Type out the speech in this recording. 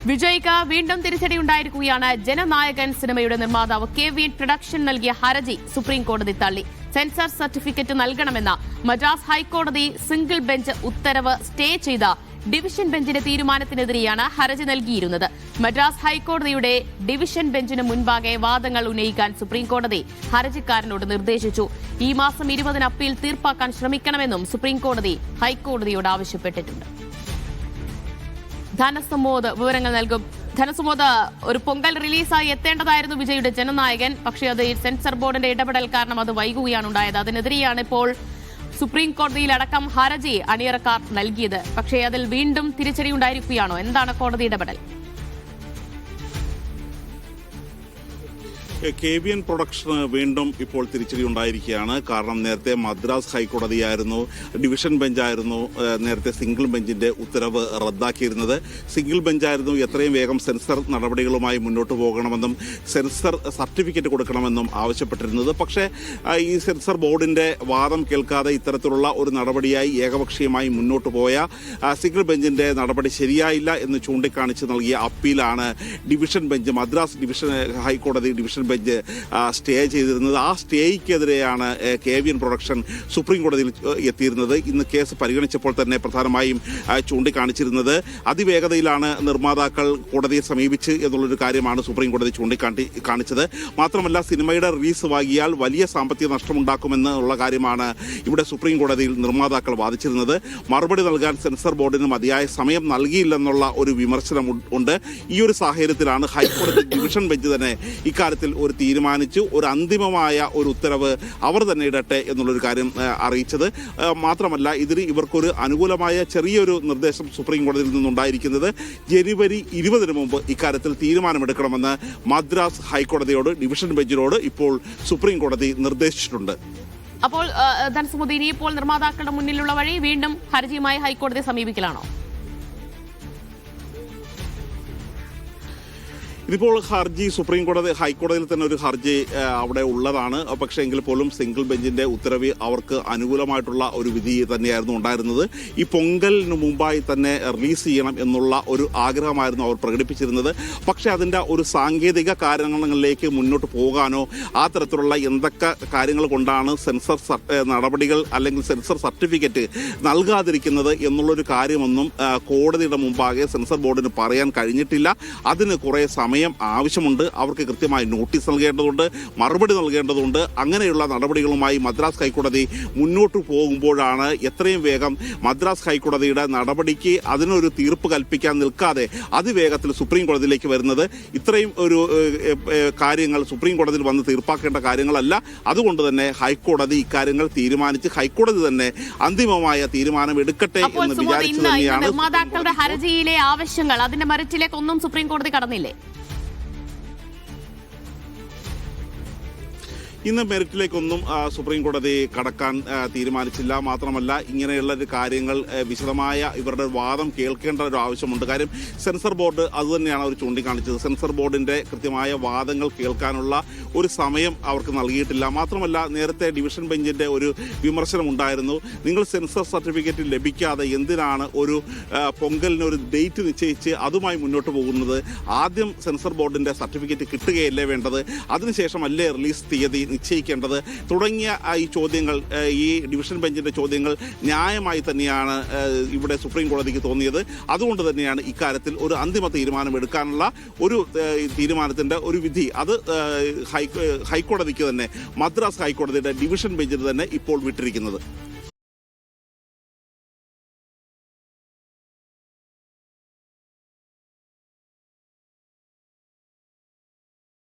വിജയ്ക്ക് വീണ്ടും തിരിച്ചടിയുണ്ടായിരിക്കുകയാണ്. ജനനായകൻ സിനിമയുടെ നിർമ്മാതാവ് KVN പ്രൊഡക്ഷൻ നൽകിയ ഹർജി സുപ്രീം കോടതി തള്ളി. സെൻസർ സർട്ടിഫിക്കറ്റ് നൽകണമെന്ന മദ്രാസ് ഹൈക്കോടതി സിംഗിൾ ബെഞ്ച് ഉത്തരവ് സ്റ്റേ ചെയ്ത ഡിവിഷൻ ബെഞ്ചിന്റെ തീരുമാനത്തിനെതിരെയാണ് ഹർജി നൽകിയിരുന്നത്. മദ്രാസ് ഹൈക്കോടതിയുടെ ഡിവിഷൻ ബെഞ്ചിന് മുൻപാകെ വാദങ്ങൾ ഉന്നയിക്കാൻ സുപ്രീം കോടതി ഹർജിക്കാരനോട് നിർദ്ദേശിച്ചു. ഈ മാസം 20-ന് അപ്പീൽ തീർപ്പാക്കാൻ ശ്രമിക്കണമെന്നും സുപ്രീം കോടതി ഹൈക്കോടതിയോട് ആവശ്യപ്പെട്ടിട്ടുണ്ട്. ധനസമോദ് വിവരങ്ങൾ നൽകും. ധനസമോദ്, ഒരു പൊങ്കൽ റിലീസായി എത്തേണ്ടതായിരുന്നു വിജയുടെ ജനനായകൻ. പക്ഷേ അത് സെൻസർ ബോർഡിന്റെ ഇടപെടൽ കാരണം അത് വൈകുകയാണ് ഉണ്ടായത്. അതിനെതിരെയാണ് ഇപ്പോൾ സുപ്രീം കോടതിയിലടക്കം ഹർജി അണിയറക്കാർ നൽകിയത്. പക്ഷേ അതിൽ വീണ്ടും തിരിച്ചടി ഉണ്ടായിരിക്കുകയാണോ? എന്താണ് കോടതി ഇടപെടൽ? KVN പ്രൊഡക്ഷന് വീണ്ടും ഇപ്പോൾ തിരിച്ചടി ഉണ്ടായിരിക്കുകയാണ്. കാരണം നേരത്തെ മദ്രാസ് ഹൈക്കോടതിയായിരുന്നു, ഡിവിഷൻ ബെഞ്ചായിരുന്നു നേരത്തെ സിംഗിൾ ബെഞ്ചിന്റെ ഉത്തരവ് റദ്ദാക്കിയിരുന്നത്. സിംഗിൾ ബെഞ്ചായിരുന്നു എത്രയും വേഗം സെൻസർ നടപടികളുമായി മുന്നോട്ട് പോകണമെന്നും സെൻസർ സർട്ടിഫിക്കറ്റ് കൊടുക്കണമെന്നും ആവശ്യപ്പെട്ടിരുന്നത്. പക്ഷേ ഈ സെൻസർ ബോർഡിന്റെ വാദം കേൾക്കാതെ ഇത്തരത്തിലുള്ള ഒരു നടപടിയായി ഏകപക്ഷീയമായി മുന്നോട്ട് പോയ സിംഗിൾ ബെഞ്ചിന്റെ നടപടി ശരിയായില്ല എന്ന് ചൂണ്ടിക്കാണിച്ച് നൽകിയ അപ്പീലാണ് ഡിവിഷൻ ബെഞ്ച്, മദ്രാസ് ഹൈക്കോടതി ഡിവിഷൻ ബെഞ്ച് സ്റ്റേ ചെയ്തിരുന്നത്. ആ സ്റ്റേയ്ക്കെതിരെയാണ് KVN പ്രൊഡക്ഷൻ സുപ്രീം കോടതിയിൽ എത്തിയിരുന്നത്. ഇന്ന് കേസ് പരിഗണിച്ചപ്പോൾ തന്നെ പ്രധാനമായും ചൂണ്ടിക്കാണിച്ചിരുന്നത് അതിവേഗതയിലാണ് നിർമ്മാതാക്കൾ കോടതിയെ സമീപിച്ച് എന്നുള്ളൊരു കാര്യമാണ് സുപ്രീം കോടതി ചൂണ്ടിക്കാണിച്ചത്. മാത്രമല്ല, സിനിമയുടെ റിലീസ് വൈകിയാൽ വലിയ സാമ്പത്തിക നഷ്ടമുണ്ടാക്കുമെന്നുള്ള കാര്യമാണ് ഇവിടെ സുപ്രീം കോടതിയിൽ നിർമ്മാതാക്കൾ വാദിച്ചിരുന്നത്. മറുപടി നൽകാൻ സെൻസർ ബോർഡിന് മതിയായ സമയം നൽകിയില്ലെന്നുള്ള ഒരു വിമർശനം ഉണ്ട്. ഈ ഒരു സാഹചര്യത്തിലാണ് ഹൈക്കോടതി ഡിവിഷൻ ബെഞ്ച് തന്നെ ഇക്കാര്യത്തിൽ ഒരു തീരുമാനിച്ചു, ഒരു അന്തിമമായ ഒരു ഉത്തരവ് അവർ തന്നെ ഇടട്ടെ എന്നുള്ളൊരു കാര്യം അറിയിച്ചത്. മാത്രമല്ല, ഇതിന് ഇവർക്കൊരു അനുകൂലമായ ചെറിയൊരു നിർദ്ദേശം സുപ്രീം കോടതിയിൽ നിന്നുണ്ടായിരിക്കുന്നത് ജനുവരി 20-ന് മുമ്പ് ഇക്കാര്യത്തിൽ തീരുമാനമെടുക്കണമെന്ന് മദ്രാസ് ഹൈക്കോടതിയോട് ഡിവിഷൻ ബെഞ്ചിനോട് ഇപ്പോൾ സുപ്രീം കോടതി നിർദ്ദേശിച്ചിട്ടുണ്ട്. അപ്പോൾ ധനസമുദ്ര, ഇനിയിപ്പോൾ നിർമ്മാതാക്കളുടെ മുന്നിലുള്ള വഴി വീണ്ടും ഹർജിയുമായി ഹൈക്കോടതിയെ സമീപിക്കലാണോ? ഇതിപ്പോൾ ഹർജി സുപ്രീം കോടതി, ഹൈക്കോടതിയിൽ തന്നെ ഒരു ഹർജി അവിടെ ഉള്ളതാണ്. പക്ഷേ എങ്കിൽ പോലും സിംഗിൾ ബെഞ്ചിന്റെ ഉത്തരവ് അവർക്ക് അനുകൂലമായിട്ടുള്ള ഒരു വിധി തന്നെയായിരുന്നു ഉണ്ടായിരുന്നത്. ഈ പൊങ്കലിന് മുമ്പായി തന്നെ റിലീസ് ചെയ്യണം എന്നുള്ള ഒരു ആഗ്രഹമായിരുന്നു അവർ പ്രകടിപ്പിച്ചിരുന്നത്. പക്ഷേ അതിൻ്റെ ഒരു സാങ്കേതിക കാരണങ്ങളിലേക്ക് മുന്നോട്ട് പോകാനോ ആ തരത്തിലുള്ള എന്തൊക്കെ കാര്യങ്ങൾ കൊണ്ടാണ് സെൻസർ നടപടികൾ അല്ലെങ്കിൽ സെൻസർ സർട്ടിഫിക്കറ്റ് നൽകാതിരിക്കുന്നത് എന്നുള്ളൊരു കാര്യമൊന്നും കോടതിയുടെ മുമ്പാകെ സെൻസർ ബോർഡിന് പറയാൻ കഴിഞ്ഞിട്ടില്ല. അതിന് കുറേ സമയം ആവശ്യമുണ്ട്. അവർക്ക് കൃത്യമായി നോട്ടീസ് നൽകേണ്ടതുണ്ട്, മറുപടി നൽകേണ്ടതുണ്ട്. അങ്ങനെയുള്ള നടപടികളുമായി മദ്രാസ് ഹൈക്കോടതി മുന്നോട്ട് പോകുമ്പോഴാണ് എത്രയും വേഗം മദ്രാസ് ഹൈക്കോടതിയുടെ നടപടിക്ക് അതിനൊരു തീർപ്പ് കൽപ്പിക്കാൻ നിൽക്കാതെ അതിവേഗത്തിൽ സുപ്രീം കോടതിയിലേക്ക് വരുന്നത്. ഇത്രയും ഒരു കാര്യങ്ങൾ സുപ്രീം കോടതിയിൽ വന്ന് തീർപ്പാക്കേണ്ട കാര്യങ്ങളല്ല. അതുകൊണ്ട് തന്നെ ഹൈക്കോടതി ഇക്കാര്യങ്ങൾ തീരുമാനിച്ച് ഹൈക്കോടതി തന്നെ അന്തിമമായ തീരുമാനം എടുക്കട്ടെ എന്ന് വിചാരിച്ചു തന്നെയാണ്. നിർമ്മാതാക്കളുടെ ഹർജിയിലെ ആവശ്യങ്ങൾ, അതിന്റെ മെറിറ്റിലേക്കൊന്നും സുപ്രീം കോടതി കടന്നില്ലേ? ഇന്ന് മെറിറ്റിലേക്കൊന്നും സുപ്രീം കോടതി കടക്കാൻ തീരുമാനിച്ചില്ല. മാത്രമല്ല, ഇങ്ങനെയുള്ള കാര്യങ്ങൾ വിശദമായ ഇവരുടെ വാദം കേൾക്കേണ്ട ഒരു ആവശ്യമുണ്ട്. കാര്യം സെൻസർ ബോർഡ് അതുതന്നെയാണ് അവർ ചൂണ്ടിക്കാണിച്ചത്. സെൻസർ ബോർഡിന്റെ കൃത്യമായ വാദങ്ങൾ കേൾക്കാനുള്ള ഒരു സമയം അവർക്ക് നൽകിയിട്ടില്ല. മാത്രമല്ല, നേരത്തെ ഡിവിഷൻ ബെഞ്ചിന്റെ ഒരു വിമർശനം ഉണ്ടായിരുന്നു. നിങ്ങൾ സെൻസർ സർട്ടിഫിക്കറ്റ് ലഭിക്കാതെ എന്തിനാണ് ഒരു പൊങ്കലിന് ഒരു ഡേറ്റ് നിശ്ചയിച്ച് അതുമായി മുന്നോട്ട് പോകുന്നത്? ആദ്യം സെൻസർ ബോർഡിന്റെ സർട്ടിഫിക്കറ്റ് കിട്ടുകയല്ലേ വേണ്ടത്? അതിനുശേഷമല്ലേ റിലീസ് തീയതി നിശ്ചയിക്കേണ്ടത്? തുടങ്ങിയ ഈ ചോദ്യങ്ങൾ, ഈ ഡിവിഷൻ ബെഞ്ചിന്റെ ചോദ്യങ്ങൾ ന്യായമായി തന്നെയാണ് ഇവിടെ സുപ്രീം കോടതിക്ക് തോന്നിയത്. അതുകൊണ്ട് തന്നെയാണ് ഇക്കാര്യത്തിൽ ഒരു അന്തിമ തീരുമാനം എടുക്കാനുള്ള ഒരു തീരുമാനത്തിന്റെ ഒരു വിധി അത് ഹൈക്കോടതിക്ക് തന്നെ, മദ്രാസ് ഹൈക്കോടതിയുടെ ഡിവിഷൻ ബെഞ്ചിന് തന്നെ ഇപ്പോൾ വിട്ടിരിക്കുന്നത്.